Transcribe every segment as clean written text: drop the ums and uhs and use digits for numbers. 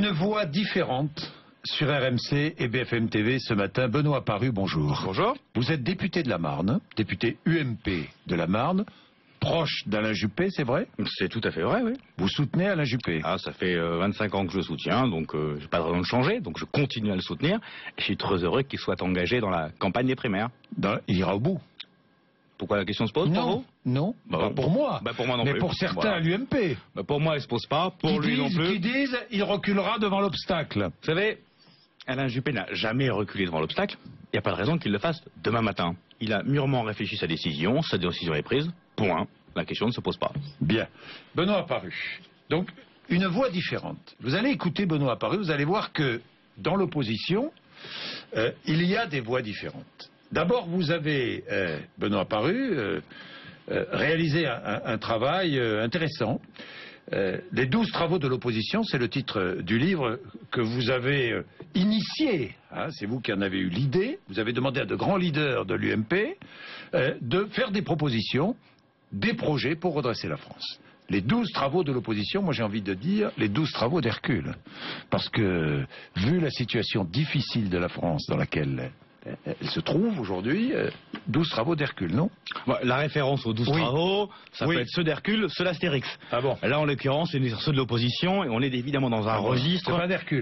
Une voix différente sur RMC et BFM TV ce matin. Benoît Paru, bonjour. Bonjour. Vous êtes député de la Marne, député UMP de la Marne, proche d'Alain Juppé, c'est vrai? C'est tout à fait vrai, oui. Vous soutenez Alain Juppé? Ah, ça fait 25 ans que je le soutiens, donc j'ai pas de raison de changer, donc je continue à le soutenir. Et je suis très heureux qu'il soit engagé dans la campagne des primaires. Il ira au bout. Pourquoi la question se pose? Non, non, pas pour moi. Pour moi non mais plus. Pour certains à l'UMP. Pour moi, elle se pose pas. Pour lui non plus. Qui disent il reculera devant l'obstacle. Vous savez, Alain Juppé n'a jamais reculé devant l'obstacle. Il n'y a pas de raison qu'il le fasse demain matin. Il a mûrement réfléchi sa décision est prise. Point. La question ne se pose pas. Bien. Benoît Paru. Donc, une voix différente. Vous allez écouter Benoît Paru, vous allez voir que dans l'opposition, il y a des voix différentes. D'abord, vous avez, Benoît Paru, réalisé un travail intéressant. Les 12 travaux de l'opposition, c'est le titre du livre que vous avez initié. Hein, c'est vous qui en avez eu l'idée. Vous avez demandé à de grands leaders de l'UMP de faire des propositions, des projets pour redresser la France. Les 12 travaux de l'opposition, moi j'ai envie de dire les 12 travaux d'Hercule. Parce que, vu la situation difficile de la France dans laquelle elle se trouve aujourd'hui, 12 travaux d'Hercule, non? La référence aux 12 travaux, ça peut être ceux d'Hercule, ceux d'Astérix. Ah bon? Là, en l'occurrence, c'est ceux de l'opposition, et on est évidemment dans un registre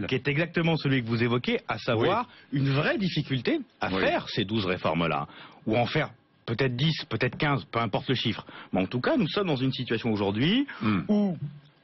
qui est exactement celui que vous évoquez, à savoir une vraie difficulté à faire ces 12 réformes-là, ou en faire peut-être 10, peut-être 15, peu importe le chiffre. Mais en tout cas, nous sommes dans une situation aujourd'hui où,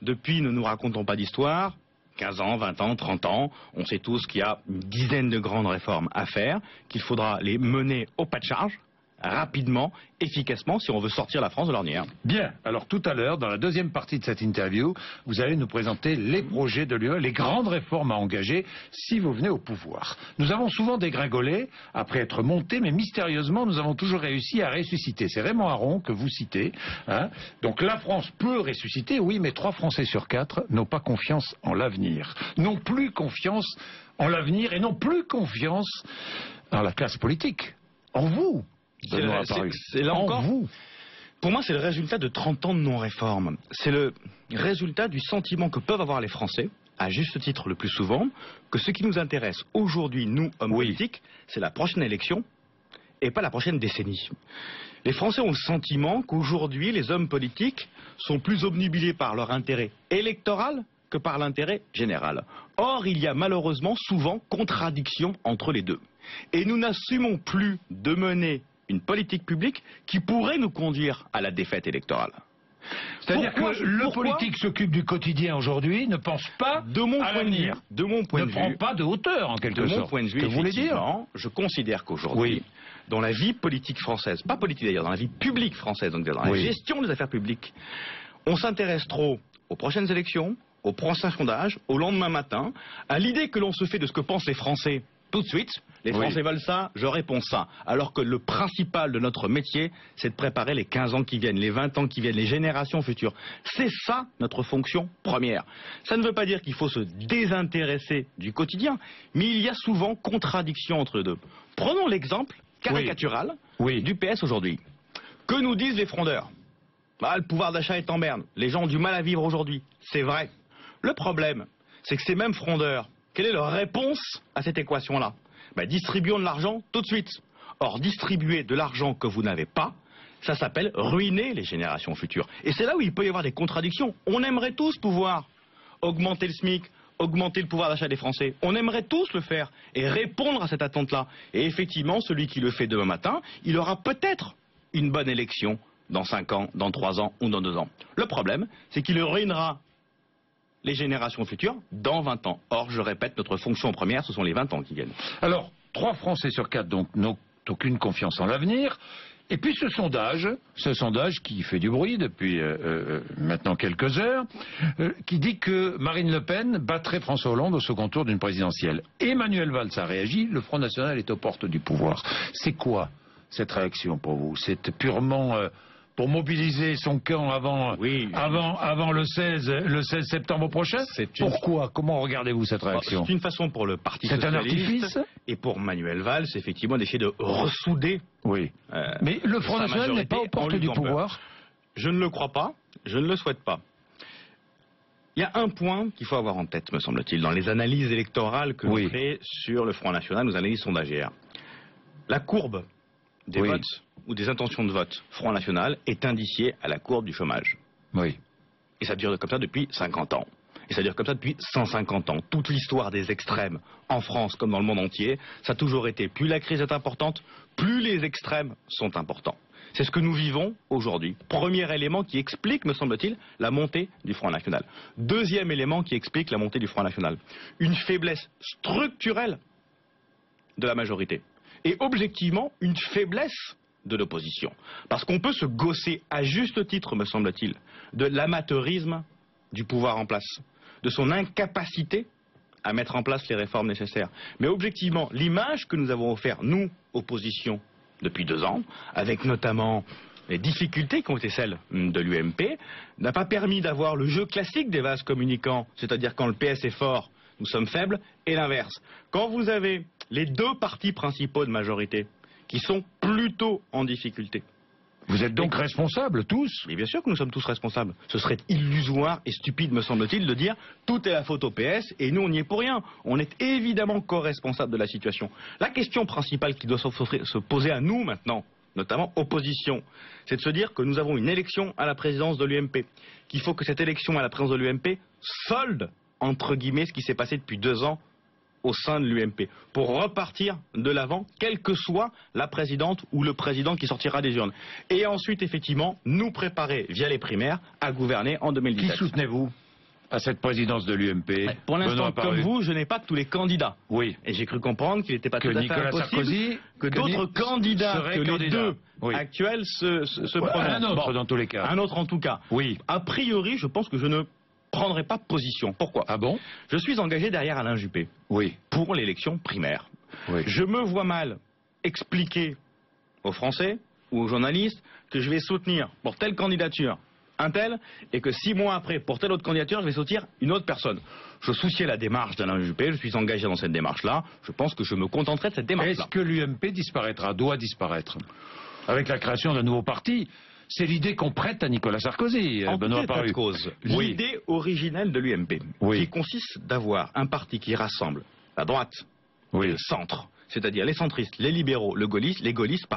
depuis, ne nous racontons pas d'histoire, 15 ans, 20 ans, 30 ans, on sait tous qu'il y a une dizaine de grandes réformes à faire, qu'il faudra les mener au pas de charge, rapidement, efficacement, si on veut sortir la France de l'ornière. Bien, alors tout à l'heure, dans la deuxième partie de cette interview, vous allez nous présenter les projets de l'UE, les grandes réformes à engager si vous venez au pouvoir. Nous avons souvent dégringolé après être montés, mais mystérieusement, nous avons toujours réussi à ressusciter. C'est Raymond Aron que vous citez. Hein. Donc la France peut ressusciter, oui, mais 3 Français sur 4 n'ont pas confiance en l'avenir. N'ont plus confiance en l'avenir et n'ont plus confiance en la classe politique. En vous. C'est là encore, pour moi, c'est le résultat de 30 ans de non-réforme. C'est le résultat du sentiment que peuvent avoir les Français, à juste titre le plus souvent, que ce qui nous intéresse aujourd'hui, nous, hommes politiques, c'est la prochaine élection et pas la prochaine décennie. Les Français ont le sentiment qu'aujourd'hui, les hommes politiques sont plus obnubilés par leur intérêt électoral que par l'intérêt général. Or, il y a malheureusement souvent contradiction entre les deux. Et nous n'assumons plus de mener une politique publique qui pourrait nous conduire à la défaite électorale. C'est-à-dire que le politique s'occupe du quotidien aujourd'hui, ne pense pas à l'avenir. De mon point de vue, ne prend pas de hauteur en quelque sorte. De mon point de vue, effectivement, je considère qu'aujourd'hui, dans la vie politique française, pas politique d'ailleurs, dans la vie publique française, donc dans la gestion des affaires publiques, on s'intéresse trop aux prochaines élections, aux prochains sondages, au lendemain matin, à l'idée que l'on se fait de ce que pensent les Français tout de suite. Les Français veulent ça, je réponds ça. Alors que le principal de notre métier, c'est de préparer les 15 ans qui viennent, les 20 ans qui viennent, les générations futures. C'est ça notre fonction première. Ça ne veut pas dire qu'il faut se désintéresser du quotidien, mais il y a souvent contradiction entre les deux. Prenons l'exemple caricatural du PS aujourd'hui. Que nous disent les frondeurs? Le pouvoir d'achat est en berne. Les gens ont du mal à vivre aujourd'hui. C'est vrai. Le problème, c'est que ces mêmes frondeurs, quelle est leur réponse à cette équation-là? Distribuons de l'argent tout de suite. Or, distribuer de l'argent que vous n'avez pas, ça s'appelle ruiner les générations futures. Et c'est là où il peut y avoir des contradictions. On aimerait tous pouvoir augmenter le SMIC, augmenter le pouvoir d'achat des Français. On aimerait tous le faire et répondre à cette attente-là. Et effectivement, celui qui le fait demain matin, il aura peut-être une bonne élection dans 5 ans, dans 3 ans ou dans 2 ans. Le problème, c'est qu'il ruinera les générations futures dans 20 ans. Or, je répète, notre fonction première, ce sont les 20 ans qui viennent. Alors, 3 Français sur 4 donc n'ont aucune confiance en l'avenir. Et puis ce sondage qui fait du bruit depuis maintenant quelques heures, qui dit que Marine Le Pen battrait François Hollande au second tour d'une présidentielle. Emmanuel Valls a réagi, le Front National est aux portes du pouvoir. C'est quoi cette réaction pour vous? C'est purement pour mobiliser son camp avant le 16 septembre prochain. Pourquoi? Comment regardez-vous cette réaction? C'est une façon pour le Parti Socialiste un artifice et pour Manuel Valls, effectivement, d'essayer de ressouder. Mais le Front National n'est pas aux portes du pouvoir? Je ne le crois pas, je ne le souhaite pas. Il y a un point qu'il faut avoir en tête, me semble-t-il, dans les analyses électorales que l'on fait sur le Front National, nos analyses sondagières. La courbe des votes ou des intentions de vote Front National est indiciée à la courbe du chômage. Oui. Et ça dure comme ça depuis 50 ans. Et ça dure comme ça depuis 150 ans. Toute l'histoire des extrêmes, en France comme dans le monde entier, ça a toujours été, plus la crise est importante, plus les extrêmes sont importants. C'est ce que nous vivons aujourd'hui. Premier élément qui explique, me semble-t-il, la montée du Front National. Deuxième élément qui explique la montée du Front National. Une faiblesse structurelle de la majorité. Et objectivement, une faiblesse de l'opposition. Parce qu'on peut se gausser à juste titre, me semble-t-il, de l'amateurisme du pouvoir en place, de son incapacité à mettre en place les réformes nécessaires. Mais objectivement, l'image que nous avons offerte, nous, opposition, depuis 2 ans, avec notamment les difficultés qui ont été celles de l'UMP, n'a pas permis d'avoir le jeu classique des vases communicants, c'est-à-dire quand le PS est fort, nous sommes faibles, et l'inverse. Quand vous avez les 2 partis principaux de majorité qui sont plutôt en difficulté. Vous êtes donc responsables tous? Mais bien sûr que nous sommes tous responsables. Ce serait illusoire et stupide, me semble-t-il, de dire tout est la faute au PS et nous on n'y est pour rien. On est évidemment co-responsables de la situation. La question principale qui doit se poser à nous maintenant, notamment opposition, c'est de se dire que nous avons une élection à la présidence de l'UMP, qu'il faut que cette élection à la présidence de l'UMP solde, entre guillemets, ce qui s'est passé depuis 2 ans au sein de l'UMP, pour repartir de l'avant, quelle que soit la présidente ou le président qui sortira des urnes. Et ensuite, effectivement, nous préparer, via les primaires, à gouverner en 2017. Qui soutenez-vous à cette présidence de l'UMP? Pour l'instant, comme vous, je n'ai pas tous les candidats. Oui. Et j'ai cru comprendre qu'il n'était pas tout à fait Nicolas impossible Sarkozy, que d'autres candidats que les 2 actuels se prononcent. Un autre, dans tous les cas. Un autre en tout cas. Oui. A priori, je pense que je ne prendrai pas position. Pourquoi? Ah bon? Je suis engagé derrière Alain Juppé. Oui. Pour l'élection primaire. Oui. Je me vois mal expliquer aux Français ou aux journalistes que je vais soutenir pour telle candidature un tel, et que 6 mois après, pour telle autre candidature, je vais soutenir une autre personne. Je souciais la démarche d'Alain Juppé, je suis engagé dans cette démarche-là, je pense que je me contenterai de cette démarche-là. Est-ce que l'UMP disparaîtra, doit disparaître, avec la création d'un nouveau parti? C'est l'idée qu'on prête à Nicolas Sarkozy, Benoît Paru. L'idée originelle de l'UMP, qui consiste d'avoir un parti qui rassemble la droite et le centre, c'est-à-dire les centristes, les libéraux, les gaullistes,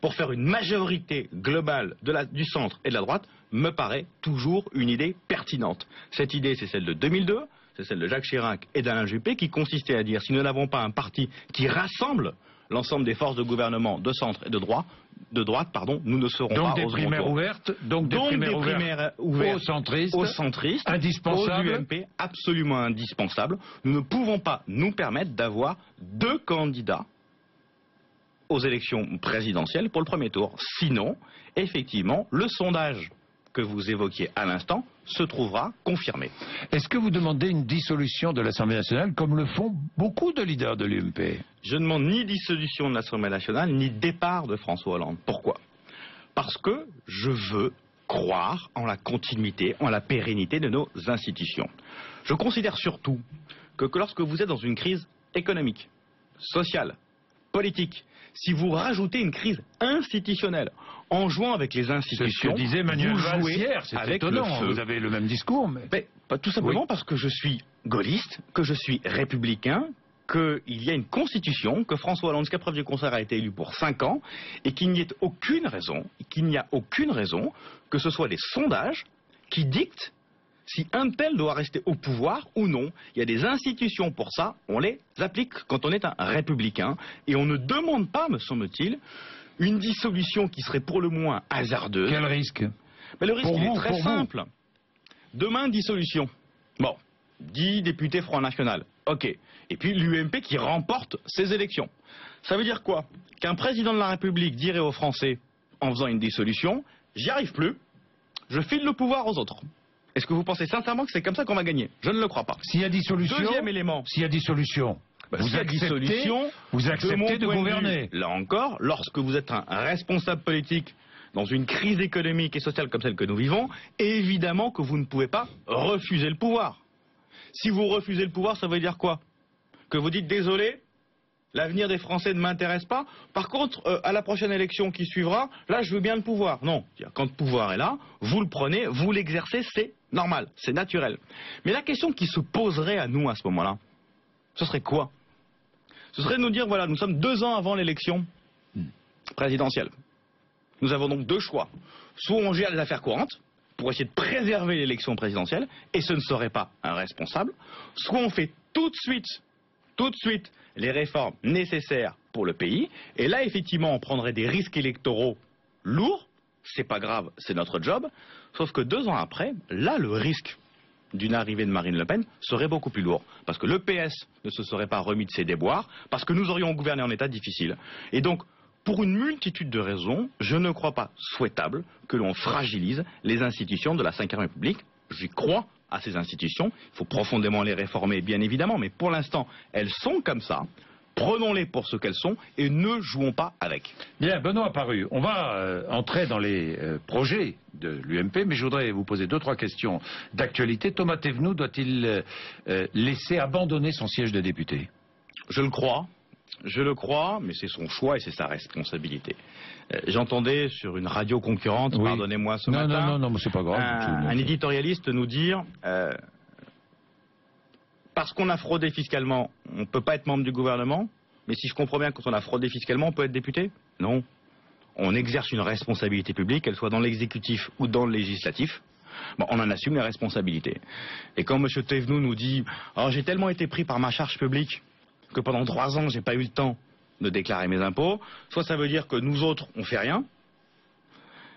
pour faire une majorité globale du centre et de la droite, me paraît toujours une idée pertinente. Cette idée, c'est celle de 2002, c'est celle de Jacques Chirac et d'Alain Juppé, qui consistait à dire, si nous n'avons pas un parti qui rassemble l'ensemble des forces de gouvernement de centre et de droite, nous ne serons pas aux primaires ouvertes, donc des primaires ouvertes aux centristes, indispensables, aux UMP, absolument indispensables. Nous ne pouvons pas nous permettre d'avoir 2 candidats aux élections présidentielles pour le premier tour. Sinon, effectivement, le sondage que vous évoquiez à l'instant se trouvera confirmé. Est-ce que vous demandez une dissolution de l'Assemblée nationale comme le font beaucoup de leaders de l'UMP? Je ne demande ni dissolution de l'Assemblée nationale, ni départ de François Hollande. Pourquoi? Parce que je veux croire en la continuité, en la pérennité de nos institutions. Je considère surtout que lorsque vous êtes dans une crise économique, sociale, politique, si vous rajoutez une crise institutionnelle en jouant avec les institutions, c'est ce que disait Manuel Valls hier, c'est étonnant, le feu. Vous avez le même discours. Mais tout simplement parce que je suis gaulliste, que je suis républicain, qu'il y a une constitution, que François Hollande, jusqu'à preuve du contraire, a été élu pour 5 ans, et qu'il n'y a aucune raison que ce soit les sondages qui dictent si un tel doit rester au pouvoir ou non. Il y a des institutions pour ça, on les applique quand on est un républicain, et on ne demande pas, me semble-t-il, une dissolution qui serait pour le moins hasardeuse. Quel risque? Mais le risque est très simple. Demain, dissolution. Bon, 10 députés Front National, ok. Et puis l'UMP qui remporte ces élections. Ça veut dire quoi? Qu'un président de la République dirait aux Français, en faisant une dissolution, j'y arrive plus, je file le pouvoir aux autres. Est-ce que vous pensez sincèrement que c'est comme ça qu'on va gagner? Je ne le crois pas. S'il y a dissolution, deuxième élément. S'il y a dissolution, vous acceptez de gouverner. Là encore, lorsque vous êtes un responsable politique dans une crise économique et sociale comme celle que nous vivons, évidemment que vous ne pouvez pas refuser le pouvoir. Si vous refusez le pouvoir, ça veut dire quoi? Que vous dites désolé, L'avenir des Français ne m'intéresse pas. Par contre, à la prochaine élection qui suivra, là, je veux bien le pouvoir. Non, quand le pouvoir est là, vous le prenez, vous l'exercez, c'est normal, c'est naturel. Mais la question qui se poserait à nous à ce moment-là, ce serait quoi? Ce serait de nous dire, voilà, nous sommes 2 ans avant l'élection présidentielle. Nous avons donc 2 choix. Soit on gère les affaires courantes, pour essayer de préserver l'élection présidentielle, et ce ne serait pas un responsable, soit on fait tout de suite, les réformes nécessaires pour le pays, et là, effectivement, on prendrait des risques électoraux lourds, c'est pas grave, c'est notre job, sauf que 2 ans après, là, le risque d'une arrivée de Marine Le Pen serait beaucoup plus lourd, parce que le PS ne se serait pas remis de ses déboires, parce que nous aurions gouverné en état difficile. Et donc, pour une multitude de raisons, je ne crois pas souhaitable que l'on fragilise les institutions de la Ve République. J'y crois à ces institutions. Il faut profondément les réformer, bien évidemment, mais pour l'instant, elles sont comme ça. Prenons-les pour ce qu'elles sont et ne jouons pas avec. Bien, Benoît Apparu, on va entrer dans les projets de l'UMP, mais je voudrais vous poser 2-3 questions d'actualité. Thomas Thévenoud doit-il laisser abandonner son siège de député? Je le crois, mais c'est son choix et c'est sa responsabilité. J'entendais sur une radio concurrente, oui. Pardonnez-moi ce matin, non, mais c'est pas grave. Un éditorialiste nous dire parce qu'on a fraudé fiscalement, on ne peut pas être membre du gouvernement, mais si je comprends bien, quand on a fraudé fiscalement, on peut être député? Non. On exerce une responsabilité publique, qu'elle soit dans l'exécutif ou dans le législatif. Bon, on en assume les responsabilités. Et quand M. Thévenoud nous dit « Oh, j'ai tellement été pris par ma charge publique que pendant 3 ans, j'ai pas eu le temps de déclarer mes impôts », soit ça veut dire que nous autres, on fait rien.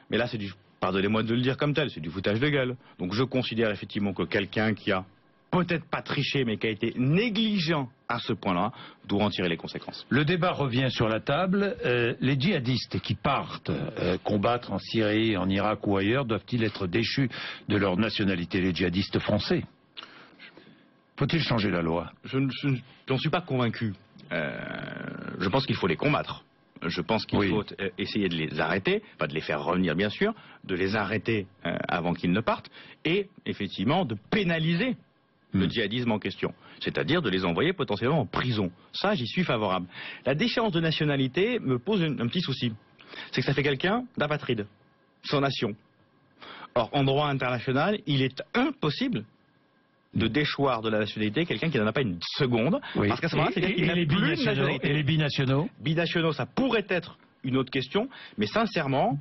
Mais là, c'est du, pardonnez-moi de le dire comme tel, c'est du foutage de gueule. Donc je considère effectivement que quelqu'un qui a peut-être pas triché, mais qui a été négligent à ce point-là, doit en tirer les conséquences. Le débat revient sur la table. Les djihadistes qui partent combattre en Syrie, en Irak ou ailleurs, doivent-ils être déchus de leur nationalité, les djihadistes français? Faut-il changer la loi? Je n'en suis pas convaincu. Je pense qu'il faut les combattre. Je pense qu'il faut essayer de les arrêter, pas de les faire revenir bien sûr, de les arrêter avant qu'ils ne partent, et effectivement de pénaliser le djihadisme en question, c'est-à-dire de les envoyer potentiellement en prison. Ça, j'y suis favorable. La déchéance de nationalité me pose un petit souci. C'est que ça fait quelqu'un d'apatride, sans nation. Or, en droit international, il est impossible de déchoir de la nationalité quelqu'un qui n'en a pas une seconde, parce qu'à ce moment-là, c'est quelqu'un qui n'a plus de nationalité. Et les binationaux? Binationaux, ça pourrait être une autre question, mais sincèrement...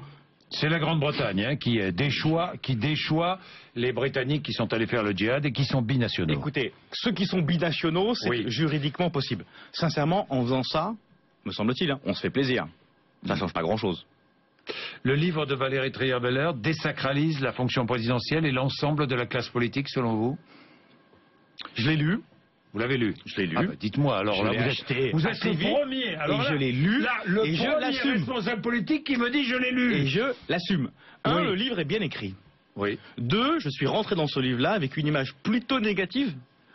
C'est la Grande-Bretagne qui déchoit les Britanniques qui sont allés faire le djihad et qui sont binationaux. Écoutez, ceux qui sont binationaux, c'est juridiquement possible. Sincèrement, en faisant ça, me semble-t-il, on se fait plaisir. Ça ne change pas grand-chose. Le livre de Valérie Trierweiler désacralise la fonction présidentielle et l'ensemble de la classe politique, selon vous? Je l'ai lu. Vous l'avez lu? Je l'ai lu. Ah bah dites-moi, alors là, vous êtes le premier. Alors je l'ai lu là, le et je l'assume. Responsable politique qui me dit je l'ai lu. Et je l'assume. Le livre est bien écrit. Oui. 2, je suis rentré dans ce livre-là avec une image plutôt négative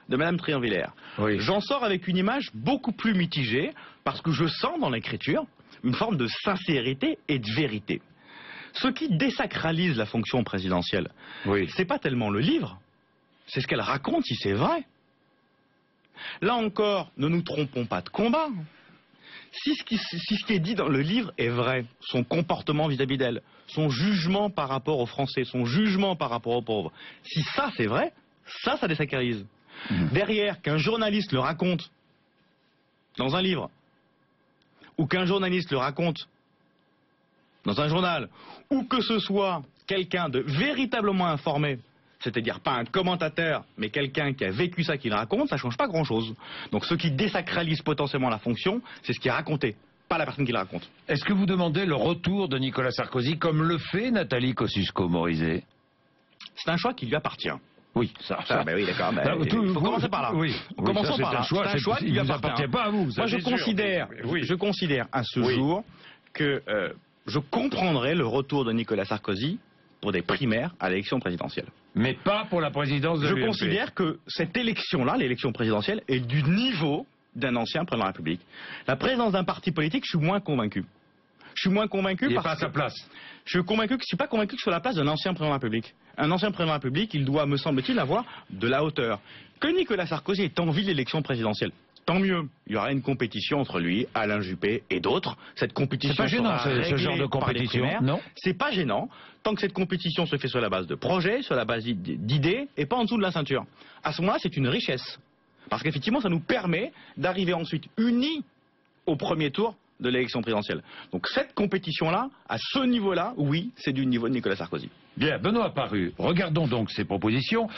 de Madame Trierweiler. Oui. J'en sors avec une image beaucoup plus mitigée parce que je sens dans l'écriture une forme de sincérité et de vérité. Ce qui désacralise la fonction présidentielle, c'est pas tellement le livre, c'est ce qu'elle raconte si c'est vrai. Là encore, ne nous trompons pas de combat. Si ce qui est dit dans le livre est vrai, son comportement vis-à-vis d'elle, son jugement par rapport aux Français, son jugement par rapport aux pauvres, si ça c'est vrai, ça désacralise. Derrière, qu'un journaliste le raconte dans un livre, ou qu'un journaliste le raconte dans un journal, ou que ce soit quelqu'un de véritablement informé, c'est-à-dire pas un commentateur, mais quelqu'un qui a vécu ça, qui le raconte, ça ne change pas grand-chose. Donc ce qui désacralise potentiellement la fonction, c'est ce qui est raconté, pas la personne qui le raconte. Est-ce que vous demandez le retour de Nicolas Sarkozy, comme le fait Nathalie Kosciusko-Morizet? C'est un choix qui lui appartient. Oui, ça. Ben oui, d'accord. Il faut commencer par là. Oui, commençons par là. C'est un choix qui lui appartient pas à vous. Moi, je considère à ce jour que je comprendrai le retour de Nicolas Sarkozy pour des primaires à l'élection présidentielle. Mais pas pour la présidence de l'UMP. Je considère que cette élection-là, l'élection présidentielle, est du niveau d'un ancien président de la République. La présidence d'un parti politique, je suis moins convaincu. Je suis moins convaincu il parce n'est pas à sa place. Je suis pas convaincu que je sois à la place d'un ancien président de la République. Un ancien président de la République, il doit, me semble-t-il, avoir de la hauteur. Que Nicolas Sarkozy ait envie de l'élection présidentielle, tant mieux. Il y aura une compétition entre lui, Alain Juppé et d'autres. Cette compétition c'est pas gênant, ce genre de compétition, non? C'est pas gênant, tant que cette compétition se fait sur la base de projets, sur la base d'idées, et pas en dessous de la ceinture. À ce moment-là, c'est une richesse. Parce qu'effectivement, ça nous permet d'arriver ensuite unis au premier tour de l'élection présidentielle. Donc cette compétition-là, à ce niveau-là, oui, c'est du niveau de Nicolas Sarkozy. Bien, Benoît Apparu, regardons donc ces propositions.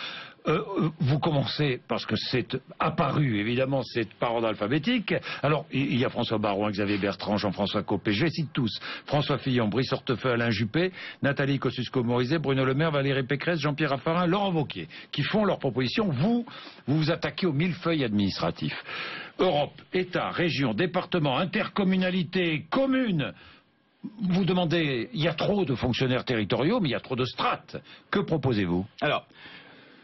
Vous commencez, parce que c'est apparu, évidemment, c'est par ordre alphabétique. Alors, il y a François Baroin, Xavier Bertrand, Jean-François Copé, je les cite tous. François Fillon, Brice Hortefeux, Alain Juppé, Nathalie Kosciusko-Morizet, Bruno Le Maire, Valérie Pécresse, Jean-Pierre Raffarin, Laurent Wauquiez, qui font leurs propositions. Vous vous attaquez aux millefeuilles administratifs. Europe, État, région, département, intercommunalité, commune. Vous demandez, il y a trop de fonctionnaires territoriaux, mais il y a trop de strates. Que proposez-vous? Alors,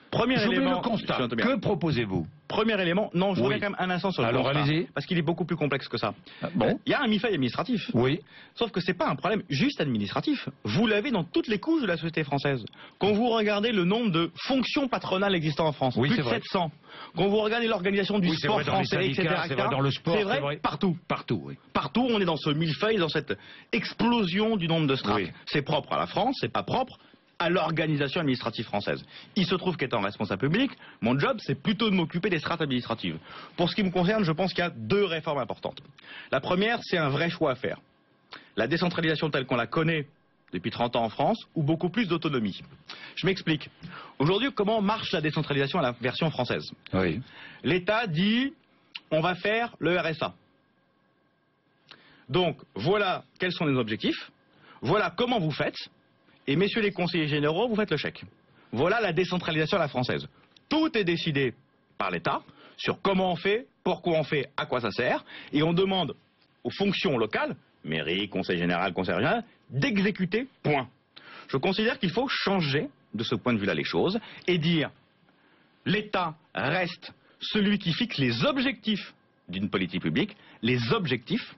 premier élément, le constat. Que proposez-vous? Premier élément, non, je reviens quand même un instant sur le constat. Alors allez-y. Parce qu'il est beaucoup plus complexe que ça. Bon. Il y a un millefeuille administratif. Oui. Sauf que c'est pas un problème juste administratif. Vous l'avez dans toutes les couches de la société française. Quand vous regardez le nombre de fonctions patronales existantes en France, oui, plus de 700. Quand vous regardez l'organisation du sport français, etc., c'est vrai dans le sport, c'est vrai partout. Partout, oui. Partout, on est dans ce millefeuille, dans cette explosion du nombre de strates. Oui. C'est propre à la France, c'est pas propre à l'organisation administrative française. Il se trouve qu'étant responsable public, mon job, c'est plutôt de m'occuper des strates administratives. Pour ce qui me concerne, je pense qu'il y a deux réformes importantes. La première, c'est un vrai choix à faire. La décentralisation telle qu'on la connaît depuis 30 ans en France, ou beaucoup plus d'autonomie. Je m'explique. Aujourd'hui, comment marche la décentralisation à la version française? Oui. L'État dit, on va faire le RSA. Donc, voilà quels sont les objectifs, voilà comment vous faites, et messieurs les conseillers généraux, vous faites le chèque. Voilà la décentralisation à la française. Tout est décidé par l'État sur comment on fait, pourquoi on fait, à quoi ça sert, et on demande aux fonctions locales, mairie, conseil général, conseil régional, d'exécuter, point. Je considère qu'il faut changer de ce point de vue-là les choses et dire l'État reste celui qui fixe les objectifs d'une politique publique, les objectifs.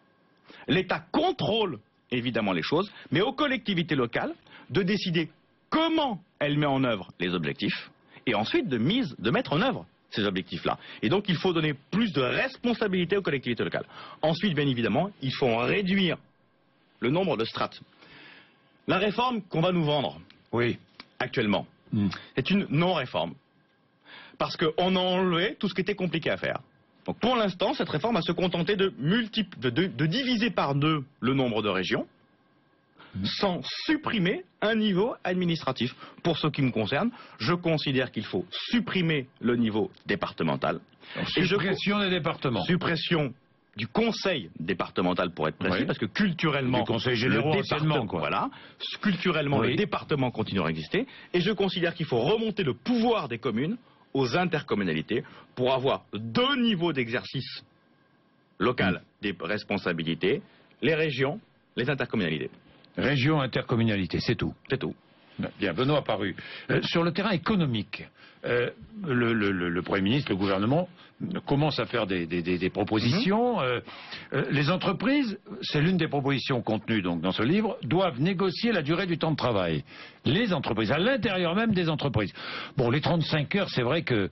L'État contrôle évidemment les choses, mais aux collectivités locales de décider comment elle met en œuvre les objectifs et ensuite de mettre en œuvre ces objectifs-là. Et donc il faut donner plus de responsabilité aux collectivités locales. Ensuite, bien évidemment, il faut en réduire le nombre de strates. La réforme qu'on va nous vendre actuellement, c'est une non-réforme. Parce qu'on a enlevé tout ce qui était compliqué à faire. Donc pour l'instant, cette réforme va se contenter de diviser par deux le nombre de régions, sans supprimer un niveau administratif. Pour ce qui me concerne, je considère qu'il faut supprimer le niveau départemental. Donc, suppression des départements. Suppression du conseil départemental pour être précis, parce que culturellement, du conseil général, le département continuera à exister, et je considère qu'il faut remonter le pouvoir des communes aux intercommunalités pour avoir deux niveaux d'exercice local des responsabilités, les régions, les intercommunalités. Région, intercommunalité, c'est tout. C'est tout. Bien, Benoît Apparu. Sur le terrain économique, le Premier ministre, le gouvernement, commence à faire des propositions. Les entreprises, c'est l'une des propositions contenues donc, dans ce livre, doivent négocier la durée du temps de travail. Les entreprises, à l'intérieur même des entreprises. Bon, les 35 heures, c'est vrai que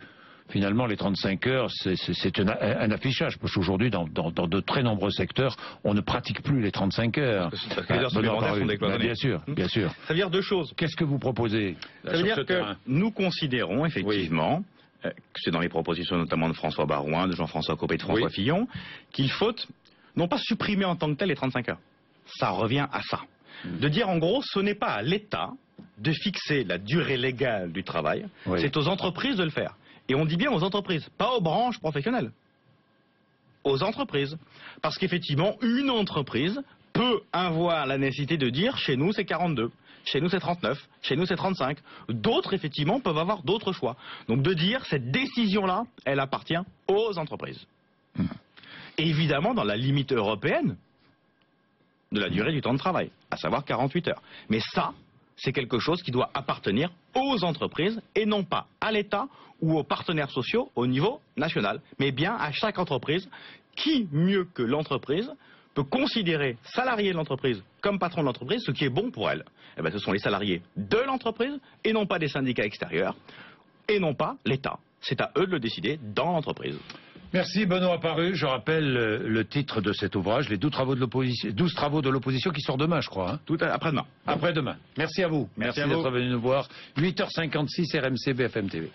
finalement, les 35 heures, c'est un affichage, parce qu'aujourd'hui, dans de très nombreux secteurs, on ne pratique plus les 35 heures. Parce que les heures supplémentaires sont décloisonnées. Bien sûr, bien sûr. Ça veut dire deux choses. Qu'est-ce que vous proposez Ça veut dire que nous considérons, effectivement, que c'est dans les propositions notamment de François Baroin, de Jean-François Copé et de François Fillon, qu'il faut non pas supprimer en tant que tel les 35 heures. Ça revient à ça. De dire en gros, ce n'est pas à l'État de fixer la durée légale du travail, c'est aux entreprises de le faire. Et on dit bien aux entreprises, pas aux branches professionnelles. Aux entreprises. Parce qu'effectivement, une entreprise peut avoir la nécessité de dire, chez nous c'est 42, chez nous c'est 39, chez nous c'est 35. D'autres, effectivement, peuvent avoir d'autres choix. Donc de dire, cette décision-là, elle appartient aux entreprises. Et évidemment, dans la limite européenne de la durée du temps de travail, à savoir 48 heures. Mais ça, c'est quelque chose qui doit appartenir aux entreprises et non pas à l'État ou aux partenaires sociaux au niveau national, mais bien à chaque entreprise. Qui, mieux que l'entreprise, peut considérer salarié de l'entreprise comme patron de l'entreprise, ce qui est bon pour elle? Eh bien, ce sont les salariés de l'entreprise et non pas des syndicats extérieurs et non pas l'État. C'est à eux de le décider dans l'entreprise. Merci Benoît Apparu. Je rappelle le titre de cet ouvrage, les 12 travaux de l'opposition qui sort demain, je crois. Hein. Après-demain. Après-demain. Merci à vous. Merci d'être venu nous voir. 8h56 RMC BFM TV.